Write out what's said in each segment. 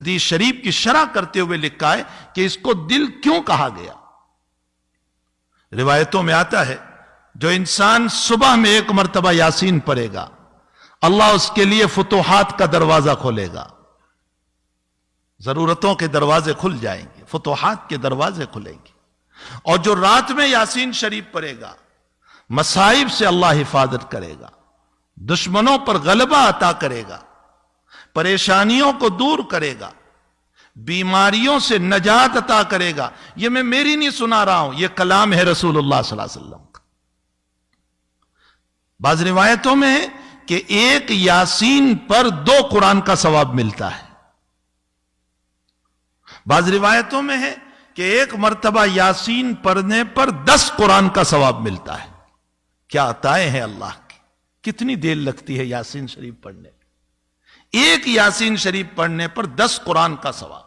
حدیث شریف کی شرح کرتے ہوئے لکھا ہے کہ اس کو دل کیوں کہا گیا۔ روایتوں میں آتا ہے جو انسان صبح میں ایک مرتبہ یاسین پڑھے گا اللہ اس کے لیے فتوحات کا دروازہ کھولے گا، ضرورتوں کے دروازے کھل جائیں گے، فتوحات کے دروازے کھلیں گے۔ اور جو رات میں یاسین شریف پڑھے گا مصائب سے اللہ حفاظت کرے گا، دشمنوں پر غلبہ عطا کرے گا، پریشانیوں کو دور کرے گا، بیماریوں سے نجات عطا کرے گا۔ یہ میں میری نہیں سنا رہا ہوں، یہ کلام ہے رسول اللہ صلی اللہ علیہ وسلم کا۔ بعض روایتوں میں ہے کہ ایک یاسین پر 2 قرآن کا ثواب ملتا ہے، بعض روایتوں میں ہے کہ ایک مرتبہ یاسین پڑھنے پر 10 قرآن کا ثواب ملتا ہے۔ کیا عطائیں ہیں اللہ کی! کتنی دیر لگتی ہے یاسین شریف پڑھنے میں؟ ایک یاسین شریف پڑھنے پر 10 قرآن کا ثواب۔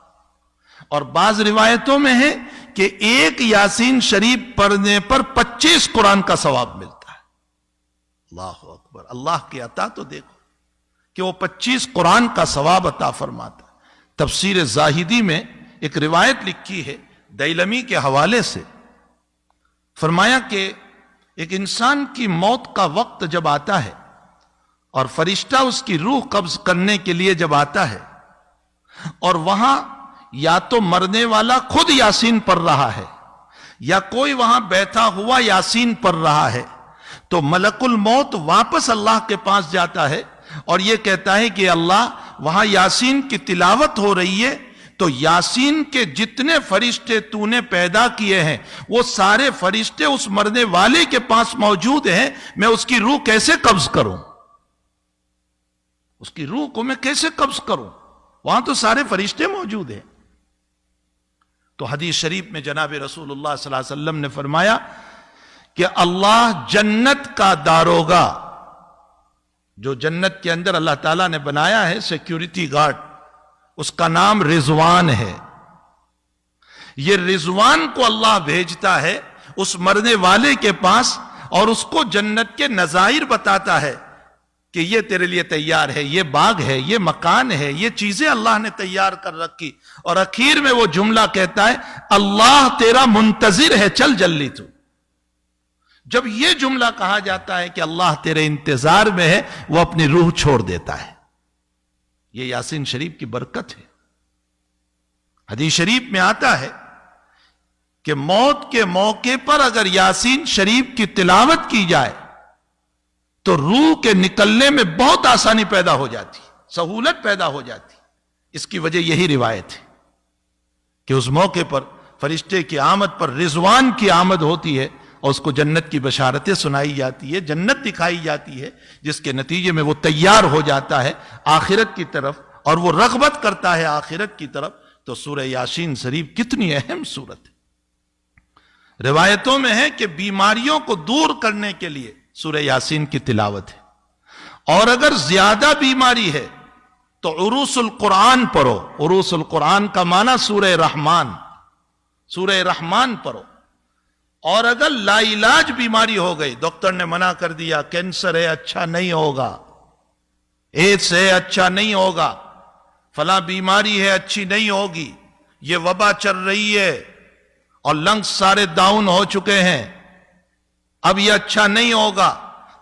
اور بعض روایتوں میں ہے کہ ایک یاسین شریف پڑھنے پر 25 قرآن کا ثواب ملتا ہے۔ اللہ اکبر! اللہ کی عطا تو دیکھو کہ وہ 25 قرآن کا ثواب عطا فرماتا ہے۔ تفسیر زاہدی میں ایک روایت لکھی ہے دیلمی کے حوالے سے، فرمایا کہ ایک انسان کی موت کا وقت جب آتا ہے اور فرشتہ اس کی روح قبض کرنے کے لیے جب آتا ہے اور وہاں یا تو مرنے والا خود یاسین پڑھ رہا ہے یا کوئی وہاں بیٹھا ہوا یاسین پڑھ رہا ہے، تو ملک الموت واپس اللہ کے پاس جاتا ہے اور یہ کہتا ہے کہ اللہ وہاں یاسین کی تلاوت ہو رہی ہے، تو یاسین کے جتنے فرشتے تو نے پیدا کیے ہیں وہ سارے فرشتے اس مرنے والے کے پاس موجود ہیں، میں اس کی روح کیسے قبض کروں؟ اس کی روح کو میں کیسے قبض کروں؟ وہاں تو سارے فرشتے موجود ہیں۔ تو حدیث شریف میں جناب رسول اللہ صلی اللہ علیہ وسلم نے فرمایا کہ اللہ جنت کا داروغہ، جو جنت کے اندر اللہ تعالیٰ نے بنایا ہے سیکیورٹی گارڈ، اس کا نام رضوان ہے۔ یہ رضوان کو اللہ بھیجتا ہے اس مرنے والے کے پاس اور اس کو جنت کے نظائر بتاتا ہے کہ یہ تیرے لیے تیار ہے، یہ باغ ہے، یہ مکان ہے، یہ چیزیں اللہ نے تیار کر رکھی، اور اخیر میں وہ جملہ کہتا ہے اللہ تیرا منتظر ہے، چل جلدی تو۔ جب یہ جملہ کہا جاتا ہے کہ اللہ تیرے انتظار میں ہے، وہ اپنی روح چھوڑ دیتا ہے۔ یہ یاسین شریف کی برکت ہے۔ حدیث شریف میں آتا ہے کہ موت کے موقع پر اگر یاسین شریف کی تلاوت کی جائے تو روح کے نکلنے میں بہت آسانی پیدا ہو جاتی، سہولت پیدا ہو جاتی۔ اس کی وجہ یہی روایت ہے کہ اس موقع پر فرشتے کی آمد پر رضوان کی آمد ہوتی ہے اور اس کو جنت کی بشارتیں سنائی جاتی ہے، جنت دکھائی جاتی ہے، جس کے نتیجے میں وہ تیار ہو جاتا ہے آخرت کی طرف اور وہ رغبت کرتا ہے آخرت کی طرف۔ تو سورہ یاسین شریف کتنی اہم سورت ہے۔ روایتوں میں ہے کہ بیماریوں کو دور کرنے کے لیے سورہ یاسین کی تلاوت ہے، اور اگر زیادہ بیماری ہے تو عروس القرآن پڑھو۔ عروس القرآن کا معنی سورہ رحمان، سورہ رحمان پڑھو۔ اور اگر لا علاج بیماری ہو گئی، ڈاکٹر نے منع کر دیا کینسر ہے اچھا نہیں ہوگا، ایڈز ہے اچھا نہیں ہوگا، فلاں بیماری ہے اچھی نہیں ہوگی، یہ وبا چل رہی ہے اور لنگز سارے ڈاؤن ہو چکے ہیں، اب یہ اچھا نہیں ہوگا،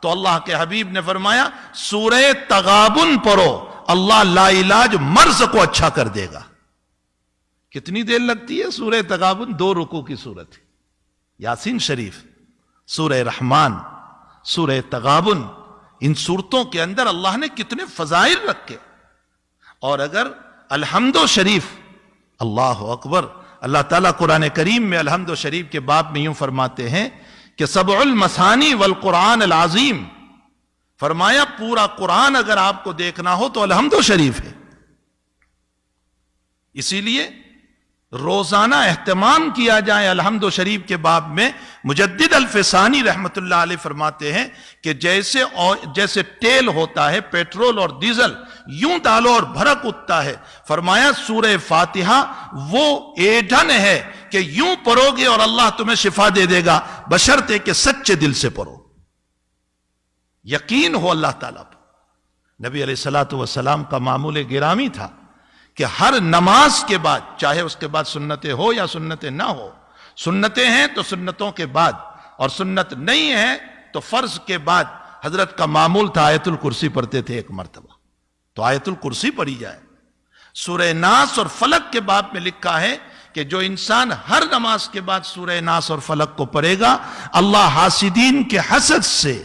تو اللہ کے حبیب نے فرمایا سورہ تغابن پڑھو، اللہ لا علاج مرض کو اچھا کر دے گا۔ کتنی دیر لگتی ہے سورہ تغابن؟ 2 رکوع کی سورت ہے۔ یاسین شریف، سورہ رحمان، سورہ تغابن، ان صورتوں کے اندر اللہ نے کتنے فضائل رکھے۔ اور اگر الحمد شریف، اللہ اکبر، اللہ تعالیٰ قرآن کریم میں الحمد شریف کے باب میں یوں فرماتے ہیں کہ سبع المثانی والقرآن العظیم، فرمایا پورا قرآن اگر آپ کو دیکھنا ہو تو الحمد شریف ہے۔ اسی لیے روزانہ اہتمام کیا جائے الحمد شریف کے باب میں۔ مجدد الفسانی رحمت اللہ علیہ فرماتے ہیں کہ جیسے تیل ہوتا ہے، پیٹرول اور ڈیزل، یوں ڈالو اور بھڑک اٹھتا ہے، فرمایا سورہ فاتحہ وہ ایندھن ہے کہ یوں پڑھو گے اور اللہ تمہیں شفا دے دے گا، بشرطے کہ سچے دل سے پڑھو، یقین ہو اللہ تعالیٰ پر۔ نبی علیہ الصلوۃ والسلام کا معمول گرامی تھا کہ ہر نماز کے بعد، چاہے اس کے بعد سنتیں ہو یا سنتیں نہ ہو، سنتیں ہیں تو سنتوں کے بعد، اور سنت نہیں ہے تو فرض کے بعد حضرت کا معمول تھا آیت الکرسی پڑھتے تھے ایک مرتبہ، تو آیت الکرسی پڑھی جائے۔ سورہ ناس اور فلق کے باب میں لکھا ہے کہ جو انسان ہر نماز کے بعد سورہ ناس اور فلق کو پڑھے گا، اللہ حاسدین کے حسد سے،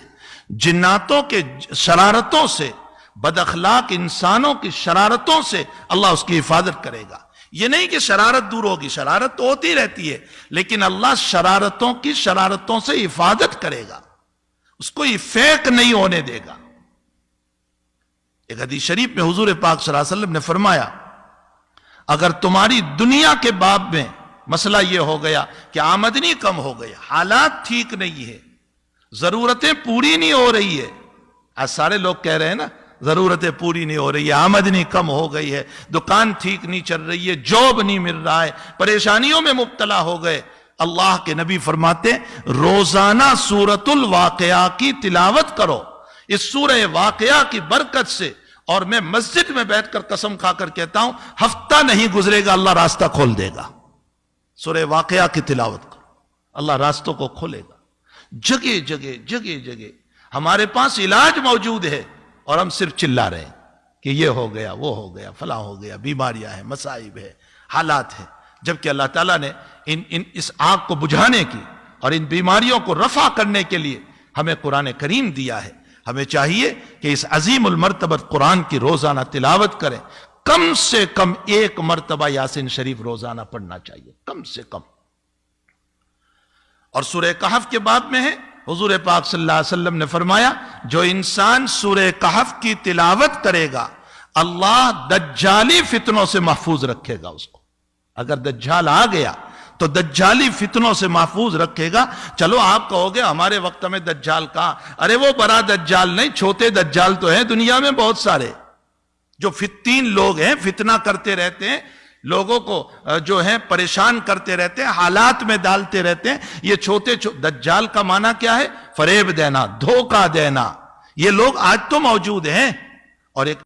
جناتوں کے شرارتوں سے، بد اخلاق انسانوں کی شرارتوں سے اللہ اس کی حفاظت کرے گا۔ یہ نہیں کہ شرارت دور ہوگی، شرارت تو ہوتی رہتی ہے، لیکن اللہ شرارتوں کی شرارتوں سے حفاظت کرے گا، اس کو یہ فیک نہیں ہونے دے گا۔ ایک حدیث شریف میں حضور پاک صلی اللہ علیہ وسلم نے فرمایا، اگر تمہاری دنیا کے باب میں مسئلہ یہ ہو گیا کہ آمدنی کم ہو گئی، حالات ٹھیک نہیں ہے، ضرورتیں پوری نہیں ہو رہی ہے، آج سارے لوگ کہہ رہے ہیں نا ضرورتیں پوری نہیں ہو رہی ہے، آمدنی کم ہو گئی ہے، دکان ٹھیک نہیں چل رہی ہے، جاب نہیں مل رہا ہے، پریشانیوں میں مبتلا ہو گئے، اللہ کے نبی فرماتے روزانہ سورۃ الواقعہ کی تلاوت کرو۔ اس سورہ واقعہ کی برکت سے، اور میں مسجد میں بیٹھ کر قسم کھا کر کہتا ہوں، ہفتہ نہیں گزرے گا اللہ راستہ کھول دے گا۔ سورہ واقعہ کی تلاوت کرو، اللہ راستوں کو کھولے گا۔ جگہ جگہ جگہ جگہ ہمارے پاس علاج موجود ہے، اور ہم صرف چلا رہے ہیں کہ یہ ہو گیا، وہ ہو گیا، فلاں ہو گیا، بیماریاں ہیں، مصائب ہے، حالات ہیں، جبکہ اللہ تعالیٰ نے اس آگ کو بجھانے کی اور ان بیماریوں کو رفع کرنے کے لیے ہمیں قرآن کریم دیا ہے۔ ہمیں چاہیے کہ اس عظیم المرتبت قرآن کی روزانہ تلاوت کریں، کم سے کم ایک مرتبہ یاسین شریف روزانہ پڑھنا چاہیے، کم سے کم۔ اور سورہ کہف کے باب میں ہے، حضور پاک صلی اللہ علیہ وسلم نے فرمایا، جو انسان سورہ کہف کی تلاوت کرے گا، اللہ دجالی فتنوں سے محفوظ رکھے گا اس کو۔ اگر دجال آ گیا تو دجالی فتنوں سے محفوظ رکھے گا۔ چلو آپ کہو گے ہمارے وقت میں دجال کہاں، ارے وہ بڑا دجال نہیں، چھوٹے دجال تو ہیں دنیا میں بہت سارے، جو فتین لوگ ہیں، فتنہ کرتے رہتے ہیں، لوگوں کو جو ہیں پریشان کرتے رہتے ہیں، حالات میں ڈالتے رہتے ہیں۔ یہ چھوٹے دجال کا معنی کیا ہے؟ فریب دینا، دھوکہ دینا۔ یہ لوگ آج تو موجود ہیں، اور ایک